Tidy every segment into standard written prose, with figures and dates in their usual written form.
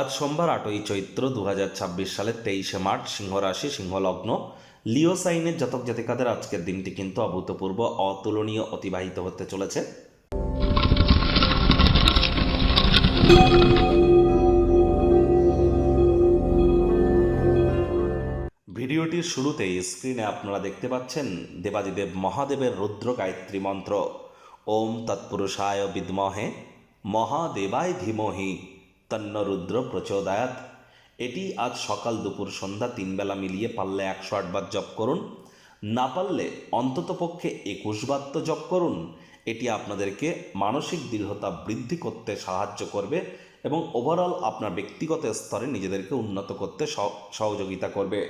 আজ সোমবার 8ই চৈত্র 2026 সালের 23শে মার্চ, সিংহ রাশি, সিংহ লগ্ন, লিও সাইনের জাতক জাতিকাদের আজকের দিনটি কিন্তু অভূতপূর্ব, অতুলনীয় অতিবাহিত হতে চলেছে। ভিডিওটির শুরুতেই স্ক্রিনে আপনারা দেখতে পাচ্ছেন দেবাদিদেব মহাদেবের রুদ্র গায়ত্রী মন্ত্র, ওম তৎপুরুষায় বিদ্মহে মহাদেবায় ধীমহি তন্ন রুদ্র প্রচোদয়াৎ। এটি আজ সকাল দুপুর সন্ধ্যা 3 বেলা মিলিয়ে পারলে 108 বার জপ করুন, না পারলে অন্ততপক্ষে 21 বার তো জপ করুন। এটি আপনাদেরকে মানসিক দৃঢ়তা বৃদ্ধি করতে সাহায্য করবে এবং ওভারঅল আপনার ব্যক্তিগত স্তরে নিজেদেরকে উন্নত করতে সহযোগিতা করবে।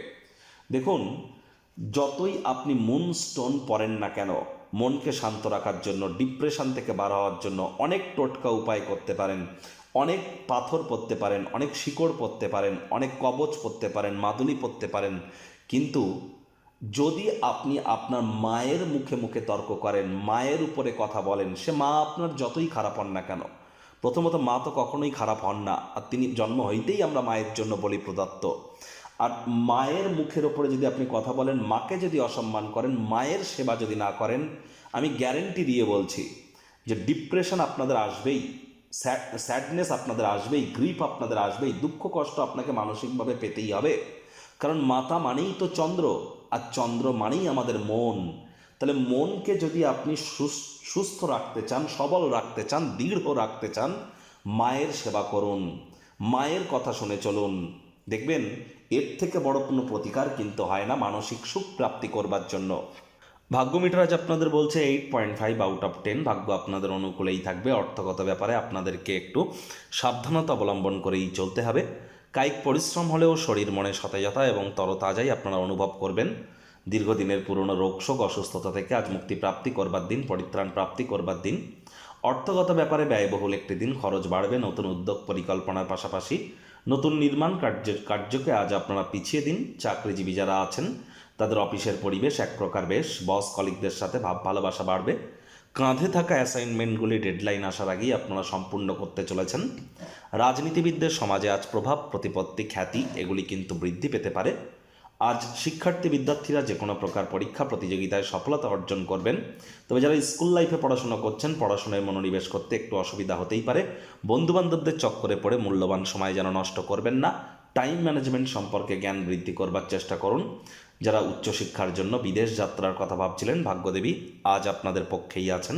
দেখুন, যতই আপনি মুন স্টোন পড়েন না কেন, মনকে শান্ত রাখার জন্য, ডিপ্রেশন থেকে বার হওয়ার জন্য অনেক টোটকা উপায় করতে পারেন। অনেক পাথর পরতে পারেন, অনেক শিকড় পরতে পারেন, অনেক কবচ পরতে পারেন, মাদুলি পরতে পারেন, কিন্তু যদি আপনি আপনার মায়ের মুখে মুখে তর্ক করেন, মায়ের উপরে কথা বলেন, সে মা আপনার যতই খারাপ হন না কেন, প্রথমত মা তো কখনোই খারাপ হন না, আর তিনি জন্ম হইতেই আমরা মায়ের জন্য বলি প্রদত্ত। আর মায়ের মুখের ওপরে যদি আপনি কথা বলেন, মাকে যদি অসম্মান করেন, মায়ের সেবা যদি না করেন, আমি গ্যারেন্টি দিয়ে বলছি যে ডিপ্রেশন আপনাদের আসবেই, স্যাডনেস আপনাদের আসবেই, গ্রিফ আপনাদের আসবেই, দুঃখ কষ্ট আপনাকে মানসিকভাবে পেতেই হবে। কারণ মাতা মানেই তো চন্দ্র, আর চন্দ্র মানেই আমাদের মন। তাহলে মনকে যদি আপনি সুস্থ রাখতে চান, সবল রাখতে চান, দৃঢ় রাখতে চান, মায়ের সেবা করুন, মায়ের কথা শুনে চলুন। দেখবেন এর থেকে বড় কোনো প্রতিকার কিন্তু হয় না মানসিক সুখ প্রাপ্তি করবার জন্য। ভাগ্য মিটার আজ আপনাদের বলছে 8.5 আউট অফ 10। ভাগ্য আপনাদের অনুকূলেই থাকবে। অর্থগত ব্যাপারে আপনাদেরকে একটু সাবধানতা অবলম্বন করেই চলতে হবে। কায়িক পরিশ্রম হলেও শরীর মনে সতেজতা এবং তরতাজাই আপনারা অনুভব করবেন। দীর্ঘদিনের পুরনো রোগশোক অসুস্থতা থেকে আজ মুক্তি প্রাপ্তি করবার দিন, পরিত্রাণ প্রাপ্তি করবার দিন। অর্থগত ব্যাপারে ব্যয়বহুল একটি দিন, খরচ বাড়বে। নতুন উদ্যোগ পরিকল্পনার পাশাপাশি নতুন নির্মাণ কার্যকে আজ আপনারা পিছিয়ে দিন। চাকরিজীবী যারা আছেন তাদের অফিসের পরিবেশ এক প্রকার বেশ, বস কলিগদের সাথে ভাব ভালোবাসা বাড়বে। কাঁধে থাকা অ্যাসাইনমেন্টগুলি ডেডলাইন আসার আগেই আপনারা সম্পূর্ণ করতে চলেছেন। রাজনীতিবিদদের সমাজে আজ প্রভাব, প্রতিপত্তি, খ্যাতি এগুলি কিন্তু বৃদ্ধি পেতে পারে। আজ শিক্ষার্থী বিদ্যার্থীরা যে কোনো প্রকার পরীক্ষা প্রতিযোগিতায় সফলতা অর্জন করবেন। তবে যারা স্কুল লাইফে পড়াশোনা করছেন, পড়াশোনায় মনোনিবেশ করতে একটু অসুবিধা হতেই পারে। বন্ধুবান্ধবদের চক্করে পড়ে মূল্যবান সময় যেন নষ্ট করবেন না। টাইম ম্যানেজমেন্ট সম্পর্কে জ্ঞান বৃদ্ধি করবার চেষ্টা করুন। যারা উচ্চশিক্ষার জন্য বিদেশ যাত্রার কথা ভাবছিলেন, ভাগ্যদেবী আজ আপনাদের পক্ষেই আছেন।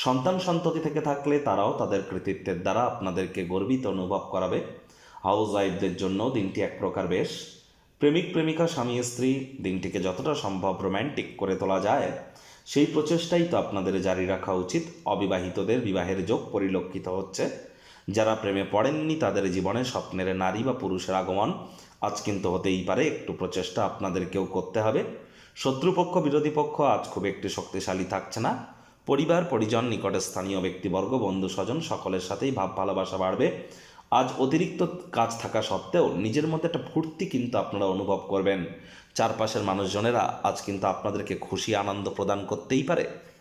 সন্তান সন্ততি থেকে থাকলে তারাও তাদের কৃতিত্বের দ্বারা আপনাদেরকে গর্বিত অনুভব করাবে। হাউস ওয়াইফদের জন্য দিনটি এক প্রকার বেশ। প্রেমিক প্রেমিকা, স্বামী স্ত্রী দিনটিকে যতটা সম্ভব রোম্যান্টিক করে তোলা যায় সেই প্রচেষ্টাই তো আপনাদের জারি রাখা উচিত। অবিবাহিতদের বিবাহের যোগ পরিলক্ষিত হচ্ছে। যারা প্রেমে পড়েননি তাদের জীবনে স্বপ্নের নারী বা পুরুষের আগমন আজ কিন্তু হতেই পারে। একটু প্রচেষ্টা আপনাদেরকেও করতে হবে। শত্রুপক্ষ, বিরোধী পক্ষ আজ খুব একটি শক্তিশালী থাকছে না। পরিবার পরিজন, নিকটের স্থানীয় ব্যক্তিবর্গ, বন্ধু স্বজন সকলের সাথেই ভাব ভালোবাসা বাড়বে। আজ অতিরিক্ত কাজ থাকা সত্ত্বেও নিজের মধ্যে একটা ফুর্তি কিন্তু আপনারা অনুভব করবেন। চারপাশের মানুষজনেরা আজ কিন্তু আপনাদেরকে খুশি আনন্দ প্রদান করতেই পারে।